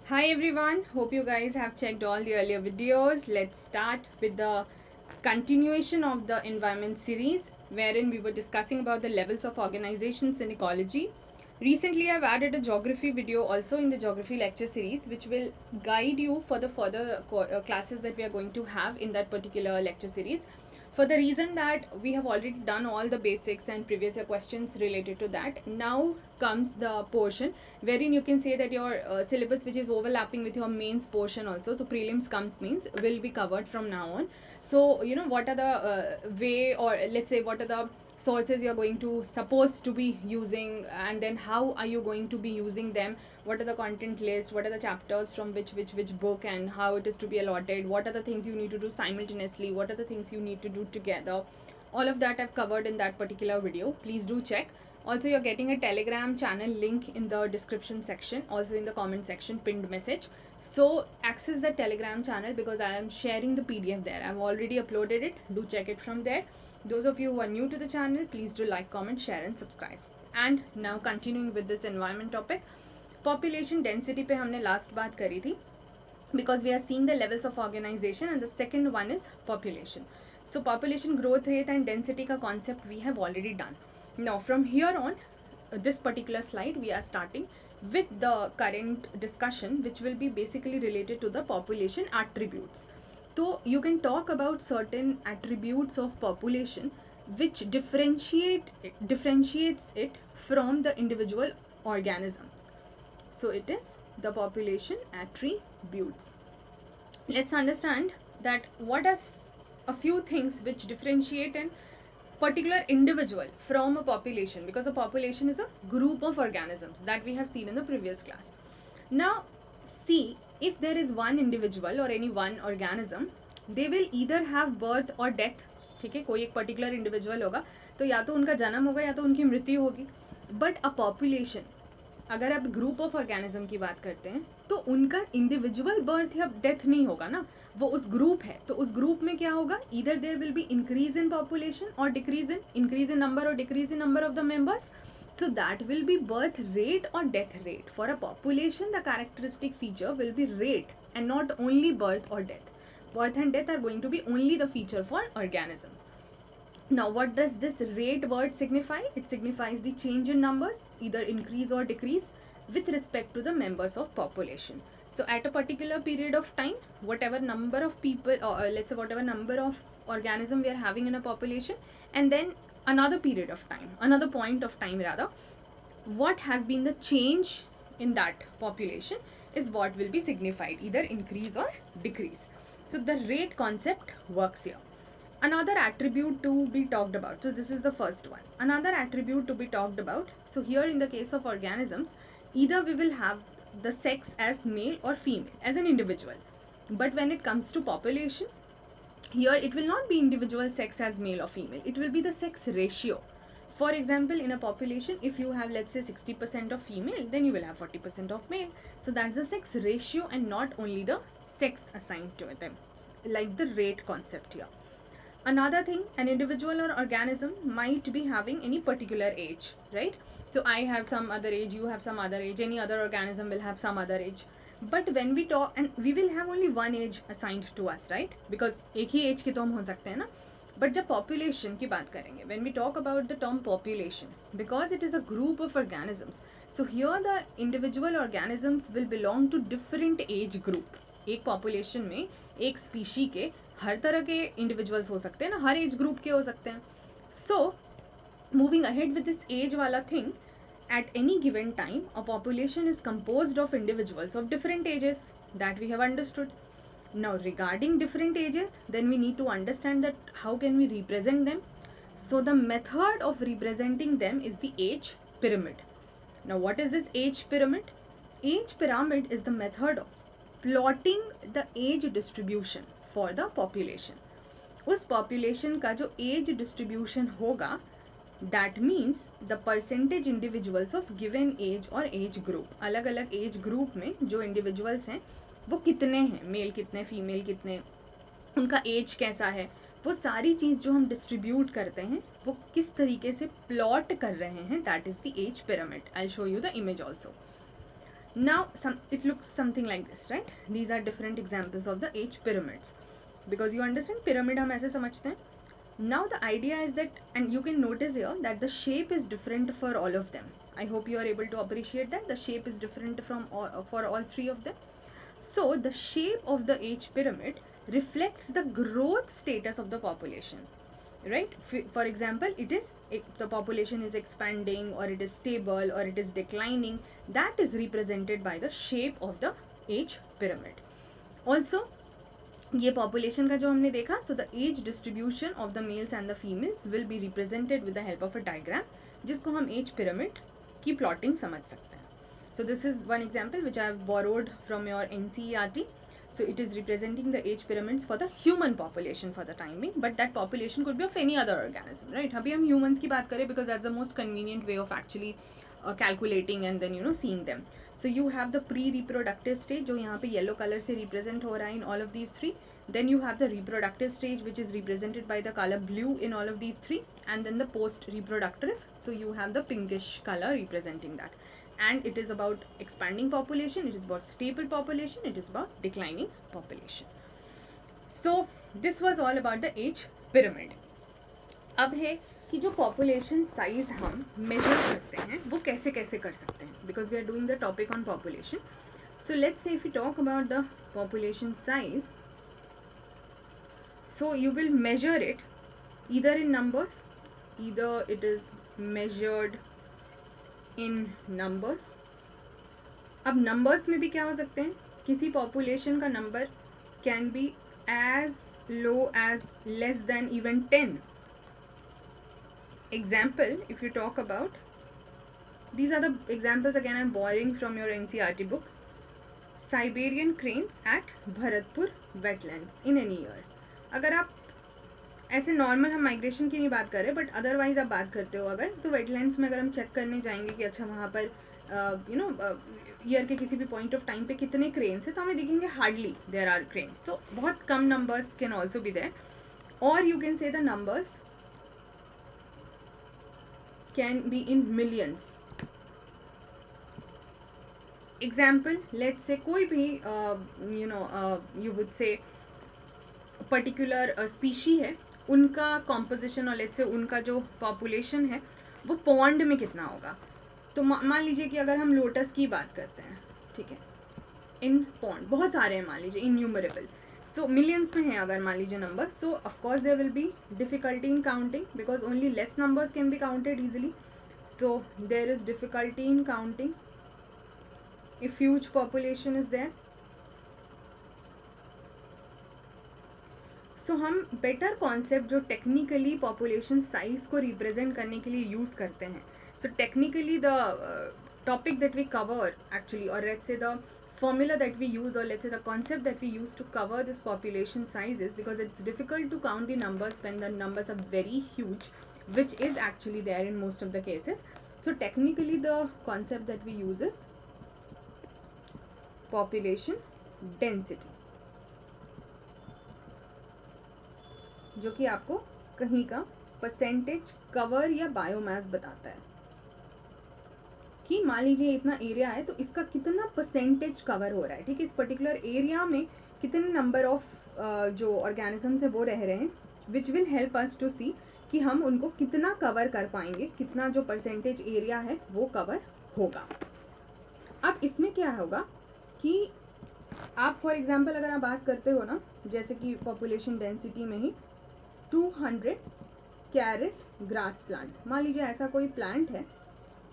Hi everyone, hope you guys have checked all the earlier videos. Let's start with the continuation of the environment series wherein we were discussing about the levels of organizations in ecology. Recently I've added a geography video also in the geography lecture series which will guide you for the further classes that we are going to have in that particular lecture series, for the reason that we have already done all the basics and previous year questions related to that. Now comes the portion wherein you can say that your syllabus which is overlapping with your mains portion also, so prelims comes means will be covered from now on. So what are the way, or let's say what are the sources you're going to supposed to be using, and then how are you going to be using them, what are the content list, what are the chapters from which book, and how it is to be allotted, what are the things you need to do simultaneously, what are the things you need to do together. All of that I've covered in that particular video. Please do check. Also, you're getting a Telegram channel link in the description section, also in the comment section, pinned message. So access the Telegram channel because I am sharing the PDF there. I've already uploaded it. Do check it from there. Those of you who are new to the channel, please do like, comment, share and subscribe. And now continuing with this environment topic, population density पे हमने last बात करी थी, because we are seeing the levels of organization, and the second one is population. So population growth rate and density ka concept we have already done. Now from here on, this particular slide we are starting with the current discussion which will be basically related to the population attributes. So you can talk about certain attributes of population which differentiates it from the individual organism. So it is the population attributes. Let's understand that what are a few things which differentiate an particular individual from a population, because a population is a group of organisms that we have seen in the previous class. Now see, if there is one individual or any one organism, they will either have birth or death. ठीक है, कोई एक particular individual होगा तो या तो उनका जन्म होगा या तो उनकी मृत्यु होगी. बट अ पॉपुलेशन, अगर आप ग्रुप ऑफ ऑर्गेनिज्म की बात करते हैं तो उनका इंडिविजुअल बर्थ या डेथ नहीं होगा ना, वो उस ग्रुप है. तो उस ग्रुप में क्या होगा, either there will be increase in population और इंक्रीज इन नंबर और decrease in number of the members. So that will be birth rate or death rate. For a population, the characteristic feature will be rate and not only birth or death. Birth and death are going to be only the feature for organisms. Now, what does this rate word signify? It signifies the change in numbers, either increase or decrease, with respect to the members of population. So, at a particular period of time, whatever number of people, or let's say whatever number of organism we are having in a population, and then another period of time, another point of time rather, what has been the change in that population is what will be signified, either increase or decrease. So, the rate concept works here. Another attribute to be talked about, so this is the first one. Another attribute to be talked about, so here in the case of organisms, either we will have the sex as male or female as an individual, but when it comes to population, here it will not be individual sex as male or female, it will be the sex ratio. For example, in a population, if you have let's say 60% of female, then you will have 40% of male. So that's the sex ratio and not only the sex assigned to them, like the rate concept here. Another thing, an individual or organism might be having any particular age, right? So I have some other age, you have some other age, any other organism will have some other age. But when we talk, and we will have only one age assigned to us, right? Because एक ही age के तो हम हो सकते हैं ना. But जब population की बात करेंगे, when we talk about the term population, because it is a group of organisms, so here the individual organisms will belong to different age group. एक population में एक species के हर तरह के इंडिविजुअल्स हो सकते हैं ना, हर एज ग्रुप के हो सकते हैं. So moving ahead with this age वाला thing, at any given time a population is composed of individuals of different ages, that we have understood. Now regarding different ages, then we need to understand that how can we represent them. So the method of representing them is the age pyramid. Now what is this age pyramid? Age pyramid is the method of plotting the age distribution for the population. उस population का जो age distribution होगा, that means the percentage individuals of given age और age group, अलग अलग age group में जो individuals हैं वो कितने हैं, मेल कितने, फीमेल कितने, उनका age कैसा है, वो सारी चीज़ जो हम डिस्ट्रीब्यूट करते हैं वो किस तरीके से प्लॉट कर रहे हैं, that is the age pyramid. I show you the image also. Now, it looks something like this, right? These are different examples of the age pyramids. Because you understand, pyramid हम ऐसे समझते हैं. Now the idea is that, and you can notice here that the shape is different for all of them. I hope you are able to appreciate that the shape is different for all three of them. So the shape of the age pyramid reflects the growth status of the population, right? For example, the population is expanding, or it is stable, or it is declining. That is represented by the shape of the age pyramid. Also, ये population का जो हमने देखा, so the age distribution of the males and the females will be represented with the help of a diagram, जिसको हम age pyramid की plotting समझ सकते हैं. So this is one example which I have borrowed from your NCERT. So it is representing the age pyramids for the human population for the time being, but that population could be of any other organism, right? अभी हम humans की बात करें because that's the most convenient way of actually calculating and then seeing them. So you have the pre-reproductive stage जो यहाँ पे yellow color से represent हो रहा है in all of these three. Then you have the reproductive stage which is represented by the color blue in all of these three, and then the post-reproductive. So you have the pinkish color representing that. And it is about expanding population, it is about stable population, it is about declining population. So this was all about the age pyramid. अब है कि जो population size हम measure करते हैं वो कैसे कैसे कर सकते हैं, because we are doing the topic on population. So let's say if we talk about the population size, so you will measure it either in numbers, either it is measured in numbers. अब numbers में भी क्या हो सकते हैं, किसी population का number can be as low as less than even 10. Example, if you talk about, these are the examples, again I'm borrowing from your NCERT books. Siberian cranes at Bharatpur wetlands in any year. अगर आप ऐसे normal, हम migration की नहीं बात कर रहे, but otherwise आप बात करते हो अगर, तो वेटलैंड्स में अगर हम चेक करने जाएंगे कि अच्छा वहाँ पर ईयर के किसी भी पॉइंट ऑफ टाइम पे कितने क्रेन्स हैं, तो हमें दिखेंगे हार्डली देयर आर क्रेन्स. तो बहुत कम numbers can also be there, और you can say the numbers can be in millions. Example, let's say कोई भी you would say particular species है, उनका कॉम्पोजिशन और लेट्स से उनका जो पॉपुलेशन है वो पॉन्ड में कितना होगा. तो मान लीजिए कि अगर हम लोटस की बात करते हैं, ठीक है, इन पॉन्ड बहुत सारे हैं, मान लीजिए इन्यूमरेबल, सो मिलियंस में है अगर मान लीजिए number, so of course there will be difficulty in counting because only less numbers can be counted easily. So there is difficulty in counting if huge population is there. So हम better concept जो technically population size को represent करने के लिए use करते हैं. So technically the topic that we cover actually, और let's say the formula that we use, or let's say the concept that we use to cover this population sizes, because it's difficult to count the numbers when the numbers are very huge, which is actually there in most of the cases. So technically the concept that we use is population density, जो कि आपको कहीं का percentage cover या biomass बताता है कि मान लीजिए इतना एरिया है तो इसका कितना परसेंटेज कवर हो रहा है, ठीक है, इस पर्टिकुलर एरिया में कितने नंबर ऑफ जो ऑर्गेनिजम्स है वो रह रहे हैं, which will help us to see कि हम उनको कितना कवर कर पाएंगे, कितना जो परसेंटेज एरिया है वो कवर होगा. अब इसमें क्या होगा कि आप फॉर एग्जांपल अगर आप बात करते हो ना, जैसे कि पॉपुलेशन डेंसिटी में ही 200 कैरेट ग्रास प्लांट, मान लीजिए ऐसा कोई प्लांट है,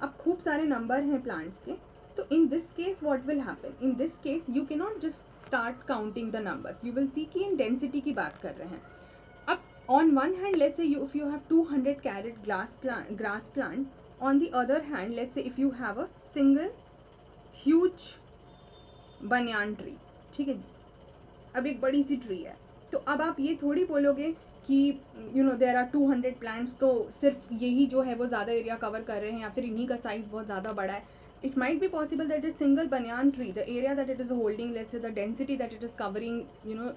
अब खूब सारे नंबर हैं प्लांट्स के, तो in this case what will happen, in this case you can not just start counting the numbers, you will see कि इन डेंसिटी की बात कर रहे हैं. अब on one hand let's say if you have 200 carrot grass plant, on the other hand let's say if you have a single huge banyan tree, ठीक है जी, अब एक बड़ी सी ट्री है, तो अब आप ये थोड़ी बोलोगे कि देयर आर 200 प्लांट्स, तो सिर्फ यही जो है वो ज़्यादा एरिया कवर कर रहे हैं या फिर इन्हीं का साइज़ बहुत ज़्यादा बड़ा है. It might be possible that is single banyan tree, the area that it is holding, let's say the density that it is covering,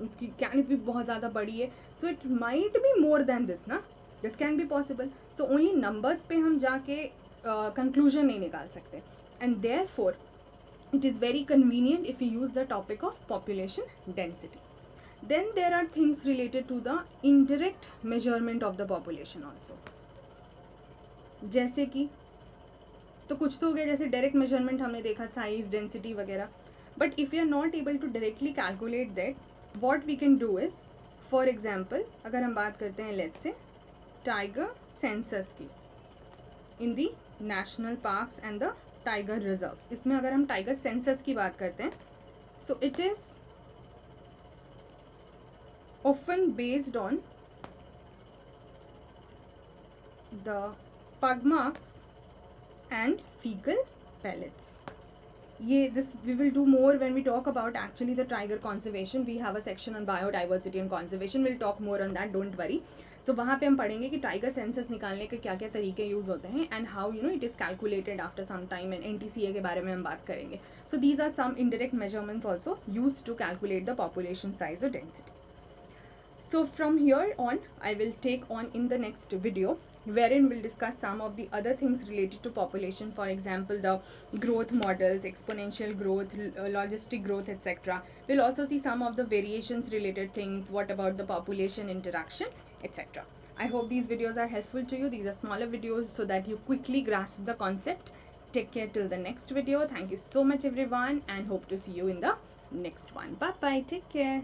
इसकी कैनोपी बहुत ज़्यादा बड़ी है, so it might be more than this ना, this can be possible. So only numbers पे हम जाके conclusion नहीं निकाल सकते, and therefore it is very convenient if you use the topic of population density. Then there are things related to the indirect measurement of the population also. जैसे कि तो कुछ तो हो गया, जैसे डायरेक्ट मेजरमेंट हमने देखा, साइज, डेंसिटी वगैरह. But if you are not able to directly calculate that, what we can do is, for example अगर हम बात करते हैं लेट्स से टाइगर सेंसस की in the national parks and the tiger reserves, इसमें अगर हम टाइगर सेंसस की बात करते हैं, so it is often based on the pug marks and fecal pellets. This we will do more when we talk about actually the tiger conservation. We have a section on biodiversity and conservation. We'll talk more on that, don't worry. So वहाँ पे हम पढ़ेंगे कि tiger census निकालने के क्या क्या तरीके यूज़ होते हैं and how you know it is calculated after some time, and NTCA के बारे में हम बात करेंगे. So these are some indirect measurements also use to calculate the population size और density. So from here on, I will take on in the next video, wherein we'll discuss some of the other things related to population. For example, the growth models, exponential growth, logistic growth, etc. We'll also see some of the variations related things. What about the population interaction, etc. I hope these videos are helpful to you. These are smaller videos so that you quickly grasp the concept. Take care till the next video. Thank you so much everyone, and hope to see you in the next one. Bye bye. Take care.